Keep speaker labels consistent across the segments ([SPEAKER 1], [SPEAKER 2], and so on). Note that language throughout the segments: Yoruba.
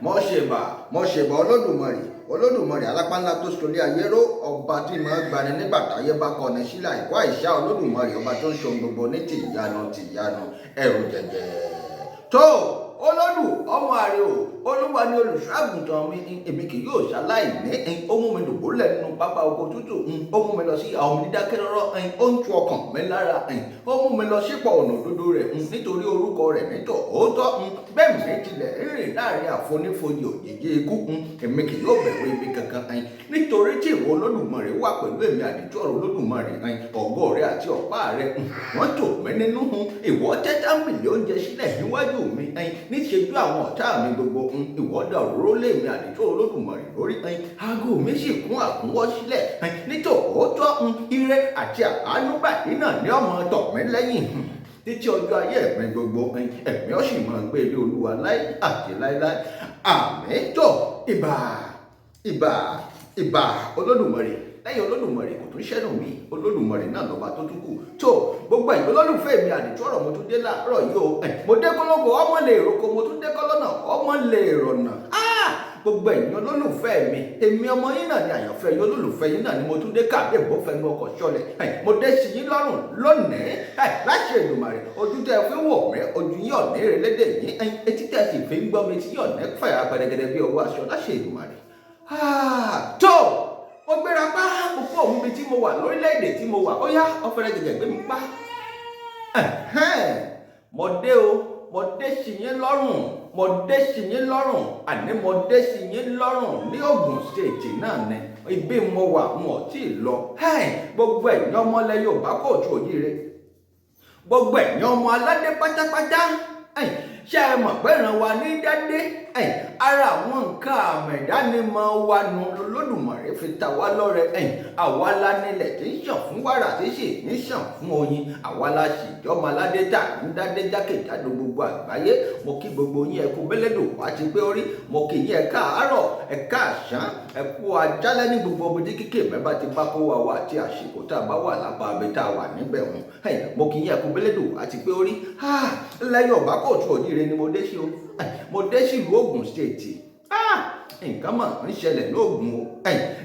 [SPEAKER 1] mọ̀ṣẹ̀bà olódùmarè alápánlá tó solé ayé ró, ọba tí máa ń gbani nígbà táyé bá kọni sílẹ̀ àìkú àìsá olódùmarè, ọba tó ń ṣohun gbogbo ní tìyanu ẹ̀rù jẹ̀jẹ̀ tó olódù ọmọ àrè o. Olúwa ni olùṣọ́ àgùntàn mi, èmi kì yóò ṣaláìní. Ó mú mi dùbúlẹ̀ nínú pápá oko tútù, ó mú mi lọ sí àwọn onídákẹ́rọ́rọ́, ó ń tu ọkàn mi lára, ó mú mi lọ sípò ọ̀nà òdodo rẹ̀ nítorí orúkọ rẹ̀ nítọ̀ òótọ́. Bẹ́ẹ̀ mi tilẹ̀ rìn láàrin àfonífojì òjìji ikú, èmi kì yóò bẹ̀rù ibi kankan, nítorí tí ìwọ olódùmarè wà pẹ̀lú èmi. Àdìtú ọ̀rọ̀ olódùmarè, ọ̀gọ́ rẹ̀ àti ọ̀pá rẹ̀ wọ́n tò mí nínú. Ìwọ tẹ́ tábìlì oúnjẹ sílẹ̀ níwájú mi, níṣẹ́jú àwọn ọ̀tá mi gbogbo. Ìwọ dà òróró lé mi, àdìtú olódùmarè lórí, aago mi sì kún àkúnwọ́ sílẹ̀. Nítòótọ́ ire àti àánú báyìí náà ní ọmọ tọ̀ mí lẹ́yìn títí ọjọ́ ayé mi gbogbo. Ẹ̀mí ó sì máa gbé ilé Olúwa láé àti láéláé. Àmín. Tó ìbà olódùmarè. Lẹ́yìn olódùmarè kò tún ṣẹ́nu mi, olódùmarè náà lọ́ba tó tún kù. Tó gbogbo ẹ̀yin olólùfẹ́ mi, àdìtú ọ̀rọ̀ mo tún dé láàárọ̀ yìí o. Mo dé kọ́lọ́gọ̀ ọmọ lè roko, mo tún dé kọ́lọ́nà ọmọ lè rọ̀nà. Gbogbo ẹ̀yin olólùfẹ́ mi, èmi ọmọ yín náà ni àyànfẹ́ yín, olólùfẹ́ yín náà ni mo tún dé káàdé ìbọ́fẹ́nu ọkọ̀ ṣọlẹ̀. Mo dé sí yín lọ́rùn lónìí láti Èdùmàrè. Ojú tẹ́ fi ń wò mí, ojú yín ọ̀nà ìrẹ́lédè yín, etí tẹ́ sì fi ń gbọ́ mi, tí yín ọ̀nà fẹ́ apẹ̀rẹ̀gẹ̀dẹ̀ bí ọwọ́ aṣọ láti Èdùmàrè. Tó mo gbéra pa púpọ̀ òun bí tí mo wà lórílẹ̀‐èdè tí mo wà, ó yá ọ̀fẹ́rẹ́ gẹ̀gẹ̀ gbé mi pa. Mo dé o, mo dé sí yín lọ́rùn, àní mo dé sí yín lọ́rùn ní Ògùn State náà ni ibi mo wà, mo ò tí ì lọ. Gbogbo ẹ̀yin ọmọ ilẹ̀ Yorùbá kóòtù òjíire, gbogbo ẹ̀yin ọmọ aládé pátápátá, ṣé ẹ mọ̀ pé ìran wa ní dádé? Ara àwọn nǹkan àmì ìdánimọ̀ wa nu Olódùmarè fi ta wá lọ́rẹ. Àwa la nílẹ̀ tí ń ṣàn fún wàrà tí sì ń ṣàn fún oyin. Àwa la sì jọmọ aládé tà ń dádé jákèjádò gbogbo àgbáyé. Mo kí gbogbo yín ẹ kú bẹ́lẹ́dò wá ti pé orí. Mo kí yín ẹ káàárọ̀, ẹ káàsán, ẹ kú ajálẹ́ ní gbogbo ọmọdé kíkè mẹ́bà ti bá kó wa wà àti àsìkò tá a bá wà lápá abẹ́ tá a wà níbẹ̀ wọn. Mo kí yín ẹ kú bẹ́lẹ́dò wá ti pé orí. Lẹ́yìn ọ̀bá kóòtù òjíire ni mo dé sí o. Mo dé sí ìlú Ògùn State. Nǹkan mọ̀ ń ṣẹlẹ̀ lóògùn o.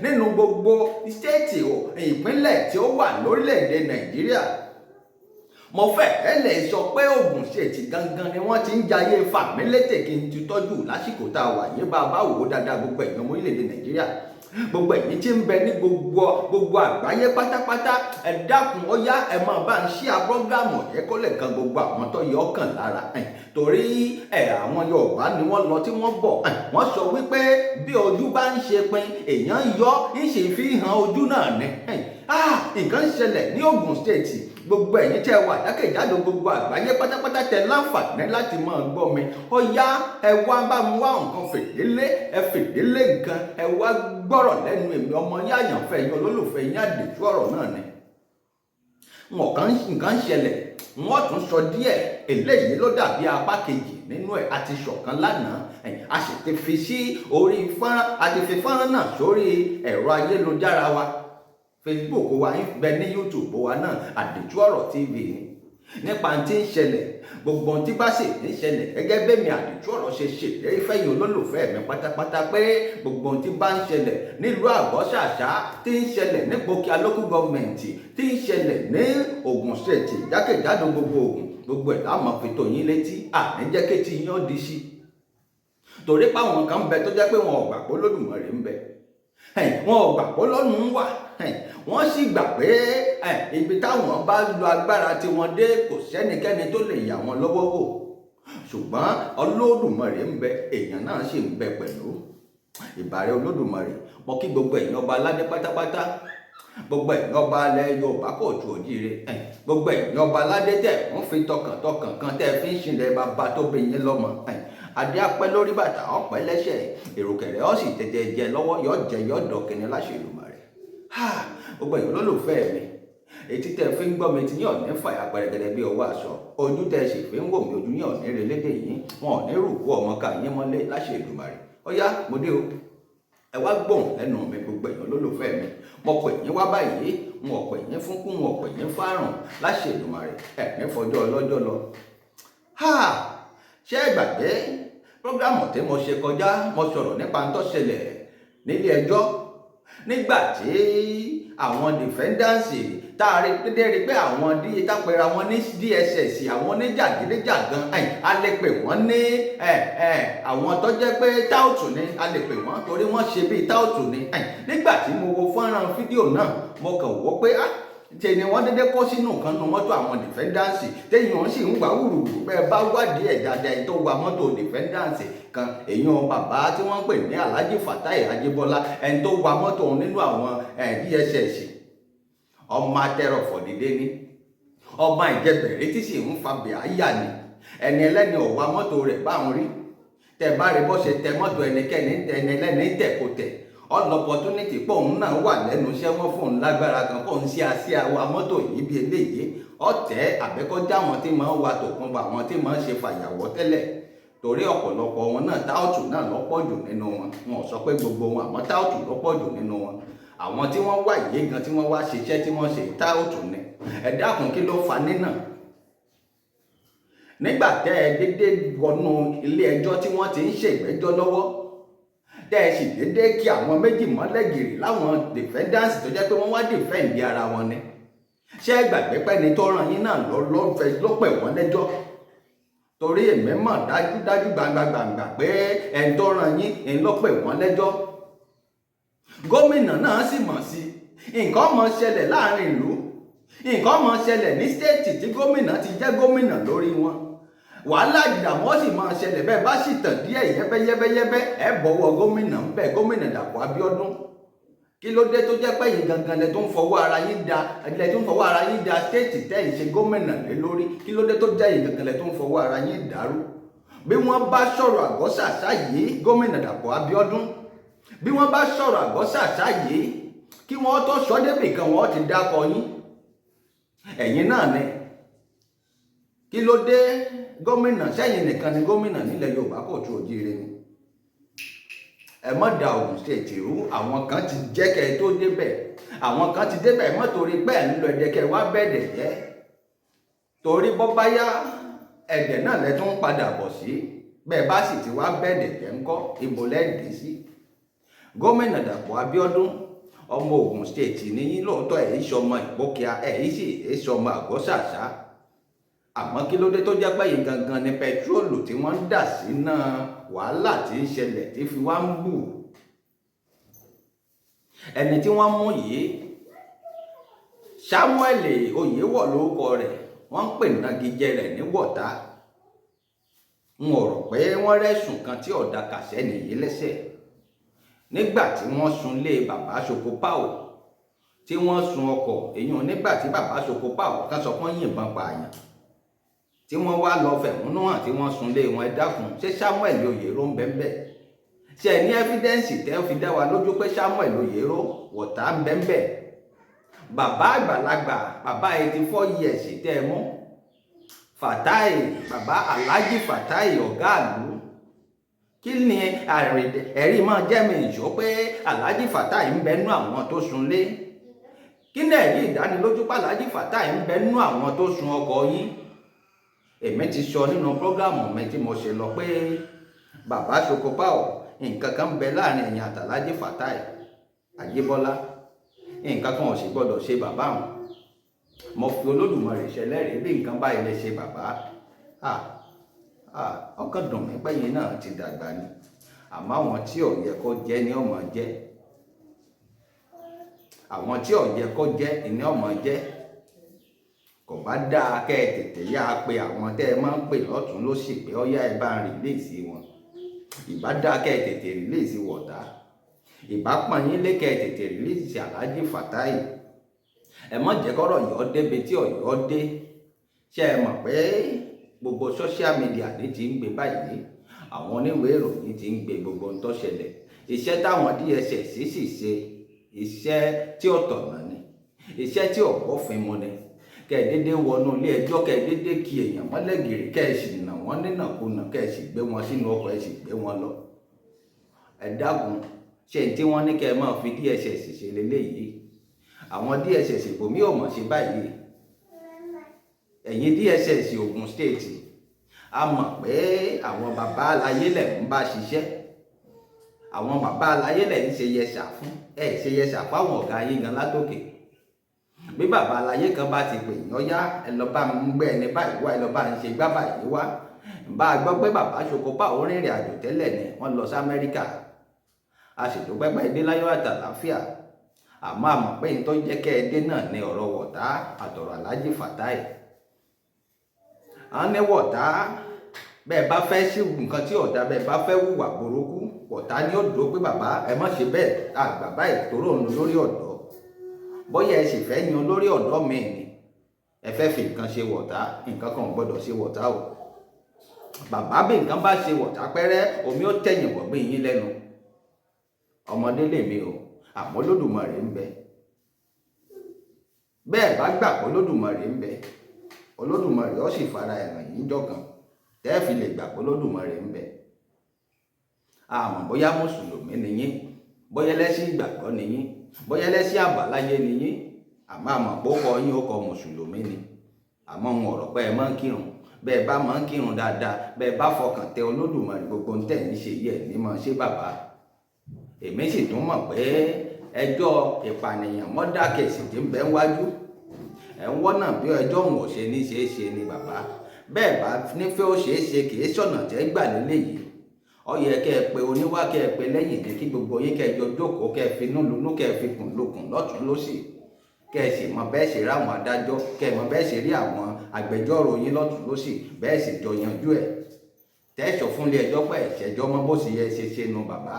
[SPEAKER 1] Nínú gbogbo stéètì ìpínlẹ̀ tí ó wà lórílẹ̀‐èdè Nàìjíríà, mo fẹ́ lè sọ pé Ògùn State gangan ni wọ́n ti ń jayé fàmílétè kí n ti tọ́jú lásìkò tá a wà yé bá a bá wò ó dáadáa. Gbogbo ẹ̀yin ọmọ orílẹ̀‐èdè Nàìjíríà, gbogbo ẹ̀yin tí ń bẹ ní gbogbo àgbáyé pátápátá, ẹ dákun ó yá ẹ máa bá ń ṣí abọ́gàmù yẹn kó lè kan gbogbo àwọn tó yọ ọkàn lára. Torí àwọn Yorùbá ni wọ́n lọ tí wọ́n bọ̀, wọ́n sọ wípé bí ojú bá ń ṣe pin èèyàn yọ ń ṣe fi hàn ojú náà ni. Nǹkan ń ṣẹlẹ̀ ní Ògùn State. Gbogbo ẹ̀yin tẹ́ wà jákèjádò gbogbo àgbáyé pátápátá tẹ́ láǹfààní láti máa gbọ́ mi, ó yá ẹ wá bá mi wá nǹkan fìdílé nǹkan, ẹ wá gbọ́rọ̀ lẹ́nu èmi ọmọ yín àyànfẹ́ yín, olólùfẹ́ yín, àdìtú ọ̀rọ̀ náà ni. Nǹkan ń ṣẹlẹ̀, wọ́n tún sọ díẹ̀. Eléyìí ló dàbí apá kejì nínú ẹ̀. A ti ṣọ̀kan lánàá, a sì ti fi sí orí fọ́nrán, a ti fi fọ́nrán náà sórí ẹ̀rọ ayélujára wa, Facebook wa ń bẹ ní YouTube wa náà, Àdìtú Ọ̀rọ̀ TV ni. Nípa tí ń ṣẹlẹ̀, gbogbo tí bá sì ń ṣẹlẹ̀, gẹ́gẹ́ bẹ́ẹ̀ mi Àdìtú Ọ̀rọ̀ ṣe ṣèlérí fẹ́yìn olólùfẹ́ mi pátápátá pé gbogbo tí bá ń ṣẹlẹ̀ nílùú Àgbọ̀ṣàṣá, tí ń ṣẹlẹ̀ ní Ìgbòkè local government, tí ń ṣẹlẹ̀ ní Ògùn State jákèjádò gbogbo Ògùn, gbogbo ẹ̀ láwọn máa fi tó yín létí. Àníjẹ́ kétí yín ó di sí. Torí pé àwọn kan ń bẹ tó jẹ́ pé wọn ò gbà pé Olódùmarè ń bẹ, wọn ò gbà pé Ọlọ́run ń wà, wọ́n sì gbà pé ibi táwọn bá lo agbára tí wọ́n dé kò sẹ́nikẹ́ni tó lè yà wọ́n lọ́wọ́ wò. Ṣùgbọ́n Olódùmarè ń bẹ, èèyàn náà sì ń bẹ pẹ̀lú. Ìbàrẹ̀ Olódùmarè. Mo kí gbogbo ẹ̀yin ọba aládé pátápátá, gbogbo ẹ̀yin ọba alẹ́ Yorùbá kóòtù òjíire, gbogbo ẹ̀yin ọba aládé tẹ̀ wọ́n fi tọkàntọkàn kan tẹ́ fi ń ṣìnlẹ̀ bàbá tó bí yín lọ́mọ. Adé apẹ́ lórí bàtà ọ̀pẹ́ lẹ́sẹ̀, èròkẹ̀rẹ̀ ó sì tètè jẹ lọ́wọ́, yọ jẹ yọ dọ̀kìnrin láṣẹ Èdùmàrè. Gbogbo ẹ̀yin olólùfẹ́ mi, etí tẹ́ fi ń gbọ́ mi ti yín ọ̀ní fàyà pẹ̀rẹ̀gẹ̀dẹ̀ bí ọwọ́ aṣọ, ojú tẹ́ sì fi ń wò mí, ojú yín ọ̀ní relédè yín, wọn ò ní rúkú ọmọ ká yín mọ́lé láṣẹ Èdùmàrè. Ó yá mo dé o, ẹ wá gbóhùn lẹ́nu mi gbogbo ẹ̀yin olólùfẹ́ mi. Mo pè yín wá báyìí, wọn ò pè yín fún kú, wọn ò pè yín fárùn láṣẹ Èdùmàrè. Ẹ̀ ní fọjọ́ ọlọ́jọ́ lọ. Ṣé ẹ gbàgbé prógrámù tí mo ṣe kọjá mo sọ̀rọ̀ nípa ń tó ṣẹlẹ̀ nílé ẹjọ́ nígbà tí àwọn dìfẹ́ndánsì tá a rí pé àwọn tápẹ́ra wọn ní DSS àwọn oníjàgídíjàgan a lè pè wọ́n ní àwọn tó jẹ́ pé táùtù ni a lè pè wọ́n torí wọ́n ṣe bíi táùtù ni nígbà tí mo wo fọ́nrán fídíò náà mo kàn wò pé ṣe ni wọ́n dédé kó sínú nǹkan nu mọ́tò àwọn dìfẹ́ndánsì téèyàn sì ń wá wùrùwùrù bẹ́ẹ̀ bá wádìí ẹ̀ dáadáa tó wa mọ́tò dìfẹ́ndánsì kan èèyàn bàbá tí wọ́n pè ní Alhaji Fatai Ajibola ẹni tó wa mọ́tò nínú àwọn DSS ọmọ atẹ́rọ̀fọ̀ dídé ní ọmọ ìjẹbẹ̀rẹ̀ tí sì ń fa bìáyà ni ẹni ẹlẹ́ni ọ̀wá mọ́tò rẹ̀ bá ń rí tẹ bá rí bó ṣe tẹ mọ́tò ẹnikẹ́ni ẹni ẹlẹ́ni tẹ̀ kò tẹ̀ ọlọpọtúnìtì pọ̀ òun náà wà lẹ́nu iṣẹ́ wọn fún un lágbára kan kó ń ṣe àṣẹ àwa mọ́tò yìí bí eléyìí ọ̀tẹ̀ àbẹ́kọ́já wọn tí máa ń wa tòkunbọ̀ àwọn tí máa ń ṣe fàyàwọ́ tẹ́lẹ̀ torí ọ̀pọ̀lọpọ̀ wọn náà táùtù náà lọ́pọ̀ jù nínú wọn wọn ò sọ pé gbogbo wọn àmọ́ táùtù lọ́pọ̀ jù nínú wọn àwọn tí wọ́n wá yìí gan tí wọ́n wá ṣiṣẹ́ tí wọ́n ṣe táùtù ni ẹ dákun kí ló fa nínà nígbà tẹ́ ẹ dédé wọnú ilé ẹjọ́ tí wọ́n ti ń ṣègbẹ́jọ́ lọ́wọ́ tẹ́ ẹ sì dédé kí àwọn méjì mọ́lẹ́gìrì láwọn dìfẹ́ndánsì tó jẹ́ pé wọ́n wá dìfẹ́ǹdì ara wọn ni ṣé ẹ gbàgbé pẹ́ni tó ràn yín náà ló pè wọ́n lẹ́jọ́ torí èmi mọ̀ dájúdájú gbangba pé ẹni tó ràn yín ń ló pè wọ́n lẹ́jọ́ gómìnà náà sì mọ̀ sí nǹkan mọ̀ ṣẹlẹ̀ láàrin ìlú nǹkan mọ̀ ṣẹlẹ̀ ní stéètì tí gómìnà ti jẹ́ gómìnà lórí wọn wàhálà ìdààmú sì máa ṣẹlẹ̀ bẹ́ẹ̀ bá sì tàn díẹ̀ yẹ́bẹ́yẹ́bẹ́ ẹ bọ̀wọ̀ gómìnà ń bẹ̀ gómìnà Dàpọ̀ Abíọ́dún kí ló dé tó jẹ́ pé yìí gangan lẹ tó ń fọwọ́ ara yín da stéètì tẹ́yìn ṣe gómìnà lé lórí kí ló dé tó jẹ́ yìí gangan lẹ tó ń fọwọ́ ara yín dàrú bí wọ́n bá sọ̀rọ̀ àgọ́sàṣà yìí gómìnà Dàpọ̀ Abíọ́dún bí wọ́n bá sọ̀rọ̀ àgọ́sàṣà yìí kí wọ́n tó sọ débì kan wọ́n ti dákọ yín ẹ̀yin náà ni kí ló dé gómìnà sẹ́yìn nìkan ni gómìnà nílẹ̀ Yorùbá kò tó òjíire ni ẹ má da Ògùn stéètì rú àwọn kan ti jẹ́ kẹ́ ẹ tó débẹ̀ àwọn kan ti débẹ̀ mọ́ torí pé ẹ̀ ń lọ ẹ̀dẹ̀kẹ́ wá bẹ̀ẹ̀dẹ̀ jẹ́ torí bọ́ bá yá ẹ̀dẹ̀ náà lẹ tún padà bọ̀ sí bẹ́ẹ̀ bá sì ti wá bẹ̀ẹ̀dẹ̀ jẹ́ ńkọ́ ibo lẹ́ẹ̀dì sí gómìnà Dàpọ̀ Abíọ́dún ọmọ Ògùn stéètì ní yín lóòótọ́ ẹ̀ ń ṣọmọ Ìpókíà ẹ̀ ń sì ń ṣọmọ Àgọ́sàṣà àmọ́ kí ló dé tó jẹ́ pé yìí gangan ni pẹtrólù tí wọ́n ń dà sí náà wàhálà tí ń ṣẹlẹ̀ tí fi wá ń bù ẹni tí wọ́n mú yìí Samuel Oyèwọ̀ lórúkọ rẹ̀ wọ́n ń pè nagijẹ rẹ̀ ní Wọ̀tá n ò rò pé wọ́n rẹ́sùn kan tí ọ̀dà kàṣẹ́ nìyí lẹ́sẹ̀ nígbà tí wọ́n sun lé bàbá Ṣokopao tí wọ́n sun ọkọ̀ èèyàn nígbà tí bàbá Ṣokopao kan sọ pé wọ́n yìnbọn pààyàn tí wọ́n wá lọ fẹ̀hónú hàn tí wọ́n sun lé wọn ẹ dákun ṣé Samuel Oyèrò ń bẹ́ńbẹ́ ṣe ẹ ní ẹ́fídẹ́ǹsì tẹ́ fi dá wa lójú pé Samuel Oyèrò Wọ̀tá ń bẹ́ńbẹ́ bàbá àgbàlagbà bàbá 84 years tẹ́ ẹ mú Fatai bàbá Alhaji Fatai ọ̀gá àlú kí ni ẹ̀rí máa jẹ́ mi ìṣó pé Alhaji Fatai ń bẹnu àwọn tó sun lé kí ni ẹ̀rí ìdánilójú pé Alhaji Fatai ń bẹnu àwọn tó sun ọkọ̀ yín èmi ti sọ nínú prógrámù mi tí mo ṣe lọ pé bàbá Ṣokopao nǹkan kan bẹ láàrin ẹ̀yin àti Alhaji Fatai Ajíbọ́lá nǹkan kan ò sì gbọ́dọ̀ ṣe bàbá wọn mo fi Olódùmarè ṣẹlẹ́rìí bí nǹkan báyìí lè ṣe bàbá ọkàn dùn mí pẹ́yìn náà ti dàgbà ni àmọ́ àwọn tí ò yẹ kó jẹ́ ni ọmọ jẹ́ àwọn tí ò yẹ kó jẹ́ ni ọmọ jẹ́ kò bá dáa kẹ́ ẹ tètè yá pé àwọn tẹ́ ẹ máa ń pè lọ́tún ló sì pé ọ́yá ẹ bá ń rìlíìsì wọn ìbá dáa kẹ́ ẹ tètè rìlíìsì Wọ̀tá ìbá pọ́n yín lé kẹ́ ẹ tètè rìlíìsì Alhaji Fatai ẹ má jẹ́ kọ́rọ̀ yọ̀ débi tí ọ̀yọ́ dé ṣé ẹ mọ̀ pé gbogbo social media ní ti ń gbé báyìí àwọn oníwèé ìròyìn ti ń gbé gbogbo ń tó ṣẹlẹ̀ iṣẹ́ táwọn DSS sì ṣe iṣẹ́ tí ó tọ̀nà ni iṣẹ́ tí ò bófin mu ni kẹ́ẹ̀dédé wọnú ilé ẹjọ́ kẹ́ẹ̀dédé kí èèyàn mọ́lẹ́gìrì kẹ́ẹ̀sì nà wọ́n nínàkúnà kẹ́ẹ̀sì gbé wọn sínú ọkọ̀ ẹ̀sì gbé wọn lọ ẹ dákun ṣe tí wọ́n ní kẹ́ ẹ máa fi DSS ṣe leléyìí àwọn DSS ìbòmí ò mọ̀ sí báyìí ẹ̀yin DSS Ògùn stéètì a mọ̀ pé àwọn bàbá aláyé lẹ̀ ń bá ṣiṣẹ́, àwọn bàbá aláyé lẹ̀ ń ṣe yẹsà fún, ṣe yẹsà fáwọn ọ̀gá yín gan látòkè. Bí bàbá aláyé kan bá ti pè yán yá, ẹ lọ bá ń gbé ẹni báyìí wá, ẹ lọ bá ń ṣe gbá báyìí wá. Bá a gbọ́ pé bàbá Ṣokopá ó rìnrìn àjò tẹ́lẹ̀ ni wọ́n lọ sí Amẹ́ríkà, a sì dúpẹ́ pé dé láyọ̀ àtàlàáfíà. Àmọ́ a mọ̀ pé ní tó jẹ́ kẹ́ ẹ dé náà ni ọ̀rọ̀ Wọ̀tá àtọ̀rọ̀ Alhaji Fatai. Àwọn ní Wọ̀tá bẹ́ẹ̀ bá fẹ́ sí nǹkan tí ọ̀dà, bẹ́ẹ̀ bá fẹ́ hùwà burúkú, Wọ̀tá ni ó dúró pé bàbá ẹ má ṣe bẹ́ẹ̀, àgbà báyìí tóró òun lórí ọ̀dọ́. Bóyá ẹ sì fẹ́ yan olórí ọ̀dọ́ mi ni ẹ fẹ́ fi nǹkan ṣe Wọ̀tá, nǹkan kan ò gbọ́dọ̀ ṣe Wọ̀tá o. Bàbá bí nǹkan bá ṣe Wọ̀tá pẹ́rẹ́, omi ó tẹ̀yìn wọ̀gbìn yín lẹ́nu. Ọmọdé lèmi o, àmọ́ Olódùmarè ń bẹ. Bẹ́ẹ̀ bá gbà pé Olódùmarè ń bẹ, Olódùmarè ó sì fara ẹ̀ràn yín jọ̀kan tẹ́ fi lè gbà pé Olódùmarè ń bẹ. Àmọ́ bóyá mùsùlùmí ni yín, bóyá ẹlẹ́sìn ìgbàgbọ́ ni yín, bóyá ẹlẹ́sìn àbáláyé ni yín, àmọ́ àmọ́ pé ó kọ yín ó kọ mùsùlùmí ni. Àmọ́ ohun ọ̀rọ̀ pé ẹ máa ń kírun, bẹ́ẹ̀ bá máa ń kírun dáadáa, bẹ́ẹ̀ bá fọkàn tẹ Olódùmarè, gbogbo ń tẹ̀ ní ṣe yẹ ní máa ṣe bàbá. Èmi sì tún mọ̀ pé ẹjọ́ ìpànìyàn mọ́dà kẹ̀sì tí ń bẹ wájú ẹ̀ ń wọ́nà bí ẹjọ́ òun ò ṣe ní ṣeé ṣe ni bàbá. Bẹ́ẹ̀ bá nífẹ̀ẹ́ ó ṣeé ṣe kì í ṣọ̀nà tẹ́ gbà lélẹ́yìí. Ó yẹ kẹ́ ẹ pé oníwá, kẹ́ ẹ pé lẹ́yìn ní kí gbogbo yín kẹ́ ẹ jọ jókòó, kẹ́ ẹ fi inú lunú, kẹ́ ẹ fi kùn lukùn lọ́tún lósì, kẹ́ ẹ sì mọ bẹ́ẹ̀ ṣe rí àwọn adájọ́, kẹ́ ẹ mọ bẹ́ẹ̀ ṣe rí àwọn agbẹjọ́rò yín lọ́tún lósì, bẹ́ẹ̀ sì jọ yanjú ẹ̀. Tẹ́sọ̀ fúnlé ẹjọ́ pé ẹ̀ṣẹ̀jọ́ mọ́ bó sì yẹ ṣe nu bàbá.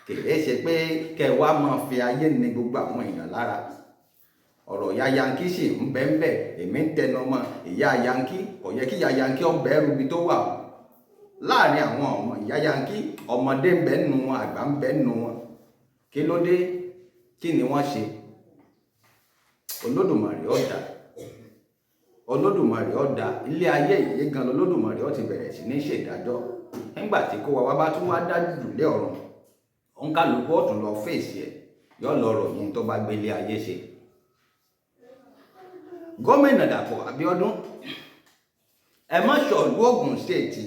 [SPEAKER 1] Kìí ṣe pé kẹ́ ẹ wá máa fi ayé ní gbogbo àwọn èèyàn lára. Ọ̀rọ̀ ìyá Yankí sì ń bẹ ń bẹ, èmi ń tẹnu mọ́ ìyá Yankí. Kò yẹ kí ìyá Yankí ó bẹ̀rù ibi tó wà. Láàrin àwọn ọmọ ìyá Yankí, ọmọdé ń bẹ nínú wọn, àgbà ń bẹ nínú wọn. Kí ló dé? Kí ni wọ́n ṣe? Olódùmarè ó dá, Olódùmarè ó dá. Ilé ayé yìí gan Olódùmarè ó ti bẹ̀rẹ̀ sí ní ṣèdájọ́. Nígbà tí kó wa bá tún wá dájú lé ọ̀run, òǹkàlùkù ọ̀tún lọ fèsì ẹ̀, yóò lọ ròyìn tó bá gbélé ayé ṣe. Gómìnà Dàpọ̀ Abíọ́dún, ẹ má sọ ìlú Ògùn stéètì,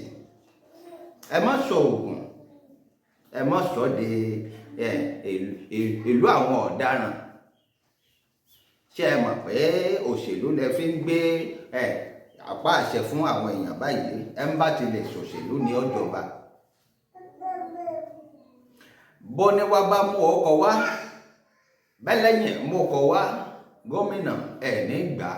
[SPEAKER 1] ẹ má sọ Ògùn, ẹ má sọ de ìlú àwọn ọ̀daràn. Ṣé ẹ mọ̀ pé òṣèlú lẹ fi ń gbé apá àṣẹ fún àwọn èèyàn báyìí? Ẹ ń bá ti lè ṣòṣèlú ní ọjọba. Bó ní wá bá mú ọkọ̀ wá, bẹ́lẹ́yìn mú ọkọ̀ wá, gómìnà ẹ̀ ní gbà.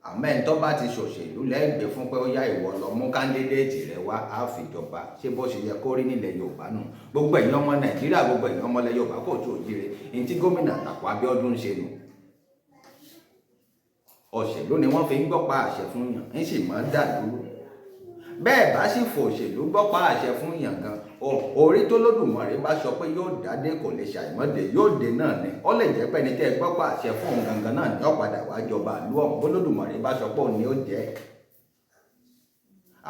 [SPEAKER 1] Àmọ́ ẹni tó bá ti ṣòṣèlú lẹ́gbẹ̀ẹ́ fún pé ó yá ìwọ lọ mú kándídéètì rẹ wá, á fìjọba. Ṣé bó ṣe yẹ kó rí nílẹ̀ Yorùbá nù? Gbogbo ẹ̀yin ọmọ Nàìjíríà, gbogbo ẹ̀yin ọmọ ilẹ̀ Yorùbá kò tó òjìrè. Èyí tí gómìnà Dàpọ̀ Abíọ́dún ṣe nù. Òṣèlú ni wọ́n fi ń gbọ́pá àṣẹ fún yàn, ń sì máa ń dà dúró. Bẹ́ẹ̀ bá sì fòṣèlú gbọ́pá àṣẹ fún yàn gan, orí tó Lódùmarè bá sọ pé yóò dádé kò lè ṣàìmọ́dé, yóò dé náà ni. Ó lè jẹ́ pé ẹni tẹ́ ẹ gbọ́pá àṣẹ fún òun gangan náà ni ó padà wá jọba ìlú ọ̀hún. Bó Lódùmarè bá sọ pé òun ni ó jẹ́.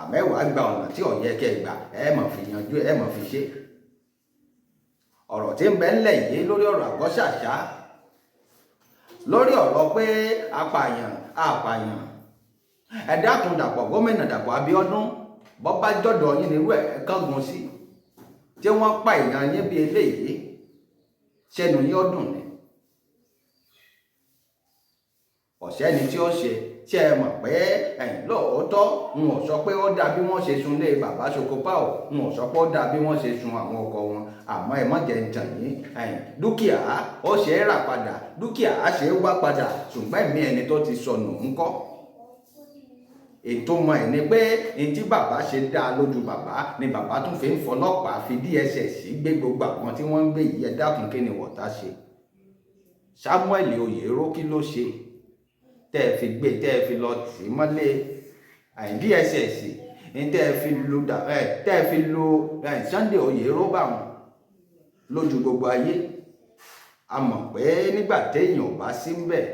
[SPEAKER 1] Àmẹ́wàá gba ọ̀nà tí ó yẹ kẹ́ ẹ gbà, ẹ mọ̀ fi yanjú, ẹ mọ̀ fi ṣe. Ọ̀rọ̀ tí ń bẹ ńlẹ̀ yìí lórí ọ̀rọ̀ Àgọ́ṣàṣá, lórí ọ̀rọ̀ pé apààyàn, ẹ dákun Dàpọ̀, gómìnà Dàpọ̀ Abíọ́dún, bọ́ bá jọ̀dọ̀ yín nírú ẹ̀ kángun sí, tí wọ́n pa èèyàn yín bí eléyìí, ṣẹnu yín ọdún ni. Ọ̀sẹ́ni tí ó ṣe, ṣé ẹ mọ̀ pé lóòótọ́ n ò sọ pé ó dà bí wọ́n ṣe sun lé bàbá Ṣokopá o, n ò sọ pé ó dà bí wọ́n ṣe sun àwọn ọkọ wọn. Àmọ́ ẹ má jẹ́ ń tàn yín, dúkìá ó ṣe é rà padà, dúkìá á ṣe é wá padà, ṣùgbọ́n ẹ̀mí ẹni tó ti sọnù ńkọ́? Ètò mọ̀ ẹ̀ ni pé ní tí bàbá ṣe dá lójú bàbá ni bàbá tún fi ń fọlọ́pàá fi DSS gbé gbogbo àwọn tí wọ́n ń gbé yìí. Ẹ dákun, kí ni Wọ̀tá ṣe? Samuel Oyèrò kí ló ṣe tẹ́ ẹ fi gbé, tẹ́ ẹ fi lọ tì mọ́lé DSS, ní tẹ́ ẹ fi lo Sunday Oyèrò bá wọn lójú gbogbo ayé? A mọ̀ pé nígbà téèyàn ò bá sí ń bẹ̀,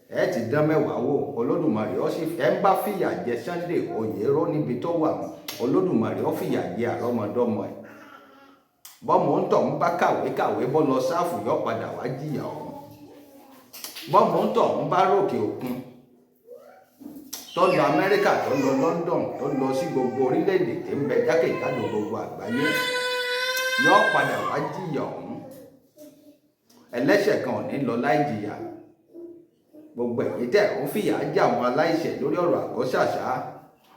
[SPEAKER 1] ẹ ti dán mẹ́wàá wò. Olódùmarè ó sì ẹ ń bá fìyà jẹ Sunday Oyèrò níbi tó wà wọn, Olódùmarè ó fìyà jẹ àrọ́mọdọ́mọ ẹ̀. Bọ́mọ ń tọ̀ ń bá kàwé bọ́ lọ sáfù, yọ padà wá jìyà ọ̀hún. Bọ́mọ ń tọ̀ ń bá ròkè òkun, tó lọ Amẹ́ríkà, tó lọ London, tó lọ sí gbogbo orílẹ̀-èdè tí ń bẹ jákèjádò gbogbo àgbáyé yóò padà wá jìyà ọ̀hún. Ẹlẹ́ṣẹ̀ kan ò ní lọ láì jìyà. Gbogbo ẹ̀yin tẹ́ ń fìyà jẹ àwọn aláìṣẹ̀ lórí ọ̀rọ̀ Àgọ́ Ṣàṣà,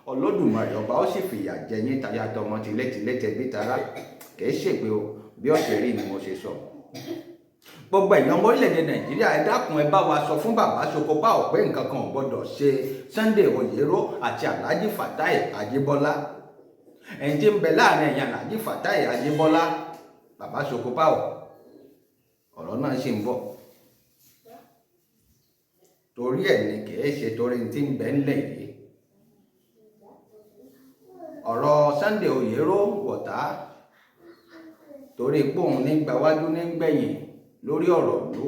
[SPEAKER 1] Olódùmarè ọba ó sì fìyà jẹ yín taya tọmọ tilétilé tẹbí tará. Kìí ṣègbè o, bí ọ̀sẹ̀ rí ni mo ṣe sọ. Gbogbo ẹ̀yin ọmọ orílẹ̀-èdè Nàìjíríà, ẹ dákun ẹ bá wa sọ fún bàbá Sokopa pé nǹkan kan ò gbọdọ̀ ṣe Sunday Oyero àti Alhaji Fatai Ajibola. Ẹ̀yin tí ń bẹ láàrin ẹ̀yin Alhaji Fatai Ajibola, bàbá Sokopa ọ̀rọ̀ náà ṣì ń bọ̀. Torí ẹ̀ ni kìí ṣe torí tí ń bẹ ńlẹ̀ yìí. Ọ̀rọ̀ Sunday Oyero wọ̀tá torí pé òun ní gbawájú ní gbẹ̀yìn lórí ọ̀rọ̀ ló.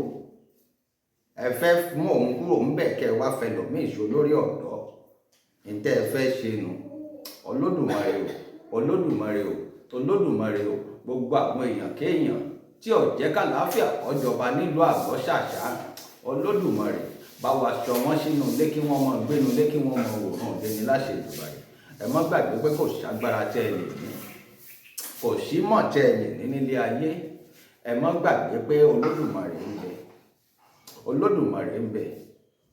[SPEAKER 1] Ẹ fẹ́ mú òun kúrò ńbẹ̀ kẹ́ wá fẹ́ lòmíì ṣó lórí ọ̀dọ́. Ǹtẹ́ ẹ fẹ́ ṣe nù. Olódùmarè o, Olódùmarè o, Olódùmarè o, gbogbo àwọn èèyàn kéèyàn tí ò jẹ́ kàlàáfíà ọjọba nílùú Àgọ́ Ṣàṣà, Olódùmarè bá wa sọ wọ́n sínú ilé kí wọ́n mọ gbénu ilé kí wọ́n mọ wòran òdeni láṣẹ Èdùmàrè. Ẹ má gbàgbé pé kò ságbára tẹ́ ẹ lè ní, kò sí mọ̀ tẹ́ ẹ lè ní nílé ayé. Ẹ má gbàgbé pé Olódùmarè ń bẹ, Olódùmarè ń bẹ.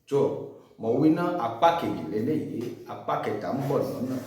[SPEAKER 1] Tó mo wí ná apá kejì lélẹ́yìí, apá kẹta ń bọ̀ lọ́nà.